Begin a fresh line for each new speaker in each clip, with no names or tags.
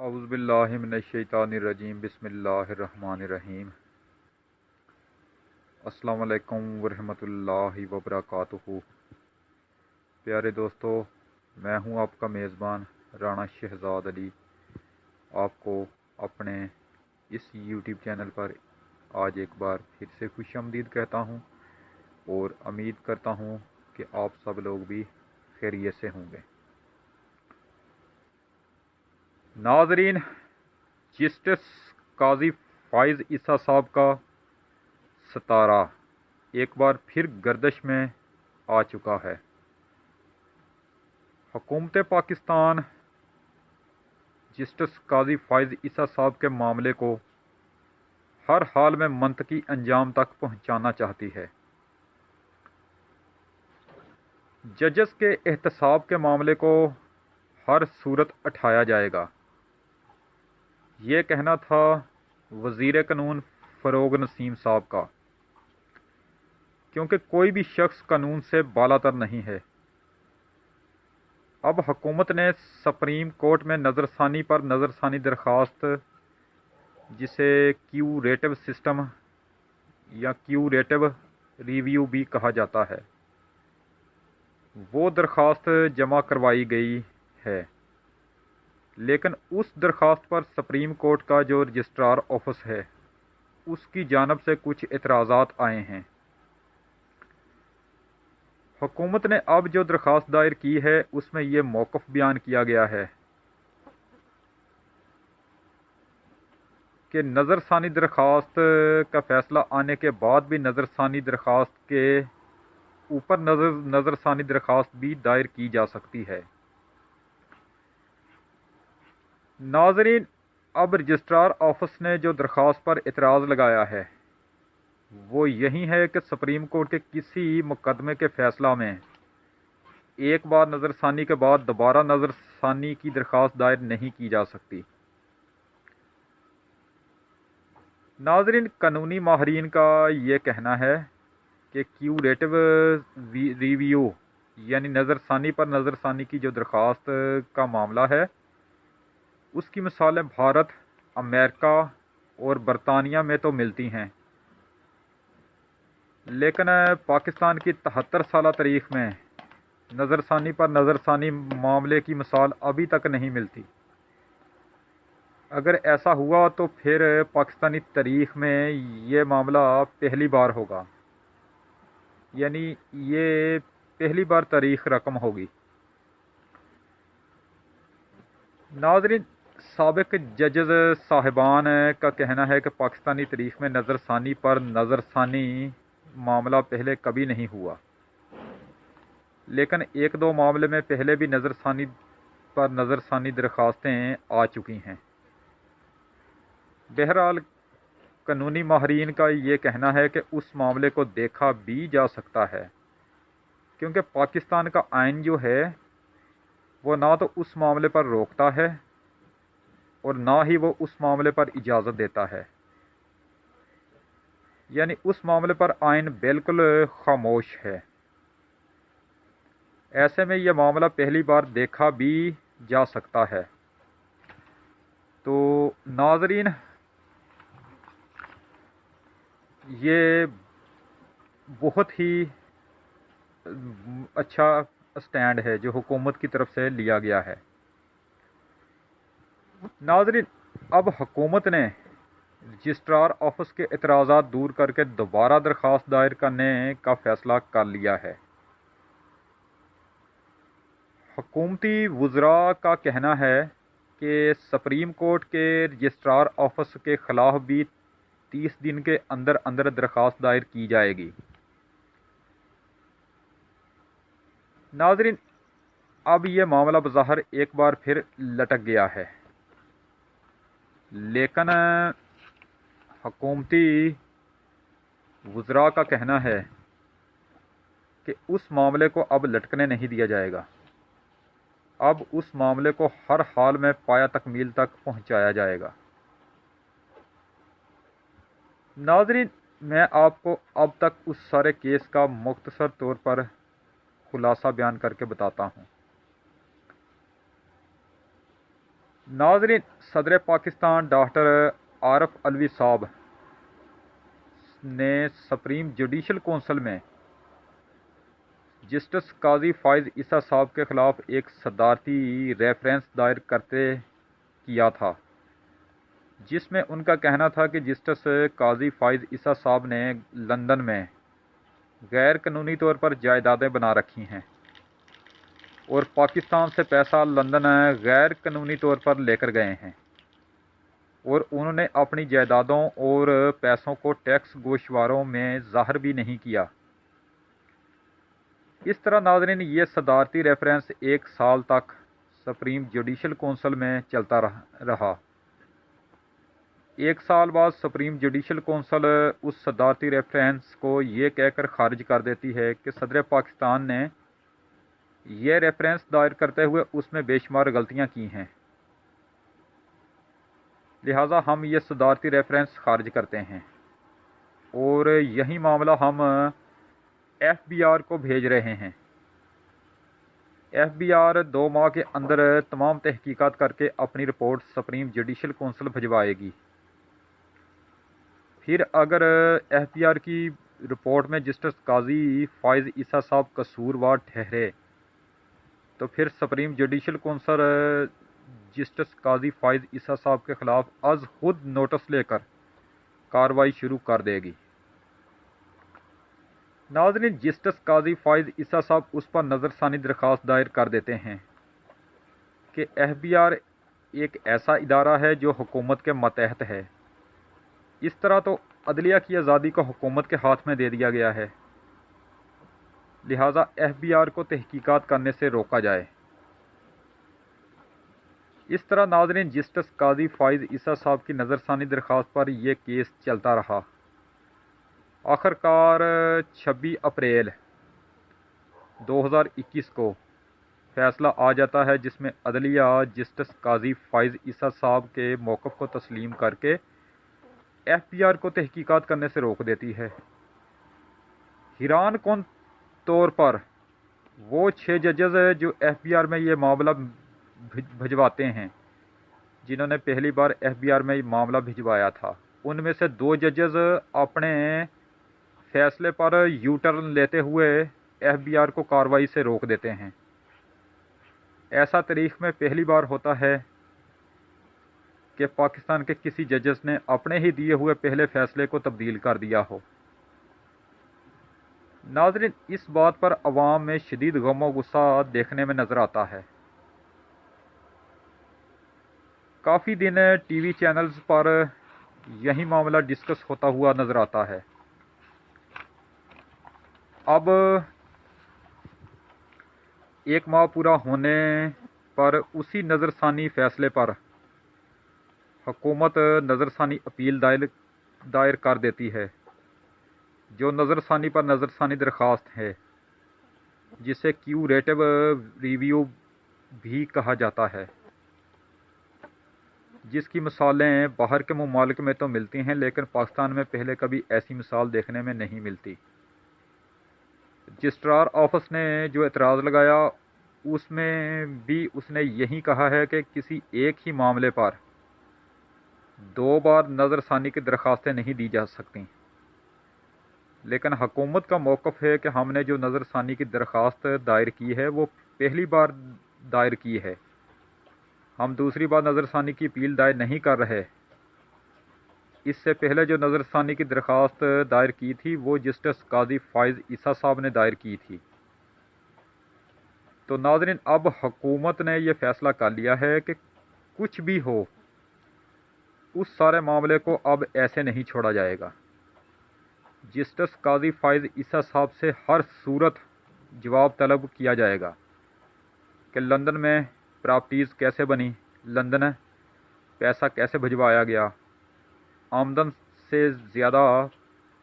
اعوذ باللہ من الشیطان الرجیم بسم اللہ الرحمن الرحیم۔ السلام علیکم ورحمۃ اللہ وبرکاتہ۔ پیارے دوستو، میں ہوں آپ کا میزبان رانا شہزاد علی، آپ کو اپنے اس یوٹیوب چینل پر آج ایک بار پھر سے خوش آمدید کہتا ہوں اور امید کرتا ہوں کہ آپ سب لوگ بھی خیریت سے ہوں گے۔ ناظرین، جسٹس قاضی فائز عیسیٰ صاحب کا ستارہ ایک بار پھر گردش میں آ چکا ہے۔ حکومت پاکستان جسٹس قاضی فائز عیسیٰ صاحب کے معاملے کو ہر حال میں منطقی انجام تک پہنچانا چاہتی ہے۔ ججز کے احتساب کے معاملے کو ہر صورت اٹھایا جائے گا، یہ کہنا تھا وزیر قانون فروغ نسیم صاحب کا، کیونکہ کوئی بھی شخص قانون سے بالاتر نہیں ہے۔ اب حکومت نے سپریم کورٹ میں نظر ثانی پر نظر ثانی درخواست، جسے کیوریٹو سسٹم یا کیوریٹو ریویو بھی کہا جاتا ہے، وہ درخواست جمع کروائی گئی ہے، لیکن اس درخواست پر سپریم کورٹ کا جو رجسٹرار آفس ہے اس کی جانب سے کچھ اعتراضات آئے ہیں۔ حکومت نے اب جو درخواست دائر کی ہے اس میں یہ موقف بیان کیا گیا ہے کہ نظر ثانی درخواست کا فیصلہ آنے کے بعد بھی نظر ثانی درخواست کے اوپر نظر ثانی درخواست بھی دائر کی جا سکتی ہے۔ ناظرین، اب رجسٹرار آفس نے جو درخواست پر اعتراض لگایا ہے وہ یہی ہے کہ سپریم کورٹ کے کسی مقدمے کے فیصلہ میں ایک بار نظر ثانی کے بعد دوبارہ نظر ثانی کی درخواست دائر نہیں کی جا سکتی۔ ناظرین، قانونی ماہرین کا یہ کہنا ہے کہ کیوریٹو ریویو یعنی نظر ثانی پر نظر ثانی کی جو درخواست کا معاملہ ہے اس کی مثالیں بھارت، امریکہ اور برطانیہ میں تو ملتی ہیں، لیکن پاکستان کی 73 سالہ تاریخ میں نظر ثانی پر نظر ثانی معاملے کی مثال ابھی تک نہیں ملتی۔ اگر ایسا ہوا تو پھر پاکستانی تاریخ میں یہ معاملہ پہلی بار ہوگا، یعنی یہ پہلی بار تاریخ رقم ہوگی۔ ناظرین، سابق ججز صاحبان کا کہنا ہے کہ پاکستانی تاریخ میں نظر ثانی پر نظر ثانی معاملہ پہلے کبھی نہیں ہوا، لیکن ایک دو معاملے میں پہلے بھی نظر ثانی پر نظر ثانی درخواستیں آ چکی ہیں۔ بہرحال قانونی ماہرین کا یہ کہنا ہے کہ اس معاملے کو دیکھا بھی جا سکتا ہے، کیونکہ پاکستان کا آئین جو ہے وہ نہ تو اس معاملے پر روکتا ہے اور نہ ہی وہ اس معاملے پر اجازت دیتا ہے، یعنی اس معاملے پر آئین بالکل خاموش ہے۔ ایسے میں یہ معاملہ پہلی بار دیکھا بھی جا سکتا ہے۔ تو ناظرین، یہ بہت ہی اچھا سٹینڈ ہے جو حکومت کی طرف سے لیا گیا ہے۔ ناظرین، اب حکومت نے رجسٹرار آفس کے اعتراضات دور کر کے دوبارہ درخواست دائر کرنے کا فیصلہ کر لیا ہے۔ حکومتی وزراء کا کہنا ہے کہ سپریم کورٹ کے رجسٹرار آفس کے خلاف بھی 30 دن کے اندر اندر درخواست دائر کی جائے گی۔ ناظرین، اب یہ معاملہ بظاہر ایک بار پھر لٹک گیا ہے، لیکن حکومتی وزراء کا کہنا ہے کہ اس معاملے کو اب لٹکنے نہیں دیا جائے گا، اب اس معاملے کو ہر حال میں پایہ تکمیل تک پہنچایا جائے گا۔ ناظرین، میں آپ کو اب تک اس سارے کیس کا مختصر طور پر خلاصہ بیان کر کے بتاتا ہوں۔ नाज़रीन, सदर पाकिस्तान डॉक्टर आरफ अलवी साहब ने सुप्रीम जुडिशल कौंसिल में जस्टिस काजी फ़ाइज़ ईसा साहब के ख़िलाफ़ एक सदारती रेफरेंस दायर करते किया था, जिसमें उनका कहना था कि जस्टिस काजी फ़ाइज़ ईसा साहब ने लंदन में गैर कानूनी तौर पर जायदादें बना रखी हैं और पाकिस्तान से पैसा लंदन गैर कानूनी तौर पर लेकर गए हैं और उन्होंने अपनी जायदादों और पैसों को टैक्स गोशवारों में ज़ाहिर भी नहीं किया। इस तरह नाज़रीन, ये सदारती रेफरेंस 1 साल तक सुप्रीम जुडिशल कौंसिल में चलता रहा। 1 साल बाद सुप्रीम जुडिशल कौंसिल उस सदारती रेफरेंस को ये कहकर खारिज कर देती है कि सदर पाकिस्तान ने यह रेफरेंस दायर करते हुए उसमें बेशुमार गलतियां की हैं, लिहाजा हम ये सदारती रेफरेंस खारिज करते हैं और यही मामला हम FBR को भेज रहे हैं। FBR 2 माह के अंदर तमाम तहकीकात करके अपनी रिपोर्ट सुप्रीम जुडिशल कौंसिल भिजवाएगी। फिर अगर FBR की रिपोर्ट में जस्टिस काजी फ़ाइज़ ईसा साहब कसूरवार ठहरे तो फिर सुप्रीम जुडिशल कौंसिल जस्टिस काजी फ़ाइज़ ईसा साहब के ख़िलाफ़ अज़ खुद नोटिस लेकर कार्रवाई शुरू कर देगी। नाज़रीन, जस्टिस काजी फ़ाइज़ ईसा साहब उस पर नज़रसानी दरख्वास्त दायर कर देते हैं कि FBR एक ऐसा इदारा है जो हुकूमत के मतहत है। इस तरह तो अदलिया की आज़ादी को हुकूमत के हाथ में दे दिया गया है, लिहाजा FBR को तहकीकात करने से रोका जाए। इस तरह नाज़रीन, जस्टिस काजी फ़ाइज़ ईसा साहब की नज़रसानी दरख्वास्त पर यह केस चलता रहा। आखिरकार 26 अप्रैल 2021 को फ़ैसला आ जाता है, जिसमें अदलिया जस्टिस काजी फ़ाइज़ ईसा साहब के मौक़िफ़ को तस्लीम करके FBR को तहकीकात करने से रोक देती है। हैरान कौन तौर पर वो 6 जजेस जो FBR में ये मामला भिजवाते हैं, जिन्होंने पहली बार FBR में ये मामला भिजवाया था, उनमें से 2 जजेस अपने फैसले पर यू टर्न लेते हुए FBR को कार्रवाई से रोक देते हैं। ऐसा तारीख में पहली बार होता है कि पाकिस्तान के किसी जजेस ने अपने ही दिए हुए पहले फैसले को तब्दील कर दिया हो। नाज़रीन, इस बात पर अवाम में शदीद गम और गुस्सा देखने में नज़र आता है। काफ़ी दिन TV चैनल्स पर यही मामला डिस्कस होता हुआ नज़र आता है। अब 1 माह पूरा होने पर उसी नज़रसानी फ़ैसले पर हुकूमत नज़रसानी अपील दायर कर देती है, जो नज़रसानी पर नज़रसानी दरख्वास्त है, जिसे क्यूरेटिव रिव्यू भी कहा जाता है, जिसकी मिसालें बाहर के मुमालिक में तो मिलती हैं, लेकिन पाकिस्तान में पहले कभी ऐसी मिसाल देखने में नहीं मिलती। रजिस्ट्रार ऑफिस ने जो एतराज़ लगाया उसमें भी उसने यही कहा है कि किसी एक ही मामले पर 2 बार नज़रसानी की दरख्वास्तें नहीं दी जा सकती, लेकिन हुकूमत का मौक़िफ़ है कि हमने जो नज़रसानी की दरख्वास्त दायर की है वो पहली बार दायर की है, हम दूसरी बार नज़रसानी की अपील दायर नहीं कर रहे। इससे पहले जो नज़रसानी की दरख्वास्त दायर की थी वो जस्टिस काजी फ़ाइज़ ईसा साहब ने दायर की थी। तो नाज़रीन, अब हुकूमत ने यह फ़ैसला कर लिया है कि कुछ भी हो, उस सारे मामले को अब ऐसे नहीं छोड़ा जाएगा। जस्टिस काजी फ़ाइज़ ईसा साहब से हर सूरत जवाब तलब किया जाएगा कि लंदन में प्रॉपर्टीज़ कैसे बनी, लंदन पैसा कैसे भिजवाया गया, आमदन से ज़्यादा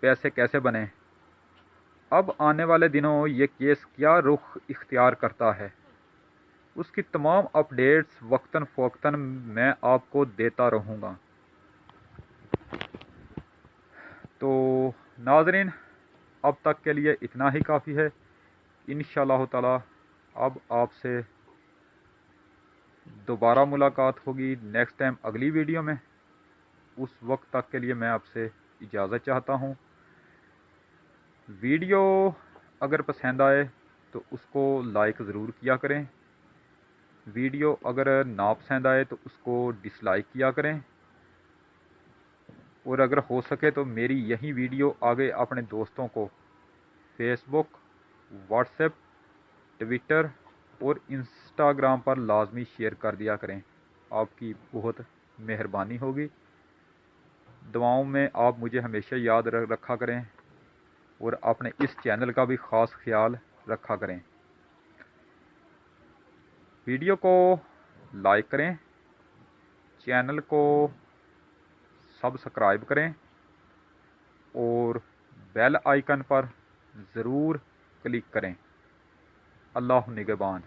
पैसे कैसे बने। अब आने वाले दिनों ये केस क्या रुख इख्तियार करता है, उसकी तमाम अपडेट्स वक्तन फ़वक्तन मैं आपको देता रहूँगा। तो नाज़रीन, अब तक के लिए इतना ही काफ़ी है। इंशाअल्लाह ताला अब आपसे दोबारा मुलाकात होगी नेक्स्ट टाइम अगली वीडियो में। उस वक्त तक के लिए मैं आपसे इजाज़त चाहता हूँ। वीडियो अगर पसंद आए तो उसको लाइक ज़रूर किया करें। वीडियो अगर ना पसंद आए तो उसको डिसलाइक किया करें। और अगर हो सके तो मेरी यही वीडियो आगे अपने दोस्तों को फेसबुक, व्हाट्सएप, ट्विटर और इंस्टाग्राम पर लाजमी शेयर कर दिया करें। आपकी बहुत मेहरबानी होगी। दुआओं में आप मुझे हमेशा याद रखा करें और अपने इस चैनल का भी ख़ास ख्याल रखा करें। वीडियो को लाइक करें, चैनल को सब्सक्राइब करें और बेल आइकन पर ज़रूर क्लिक करें। अल्लाह निगहबान।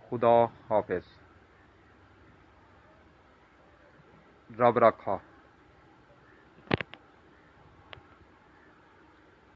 खुदा हाफिज़। रब रखा।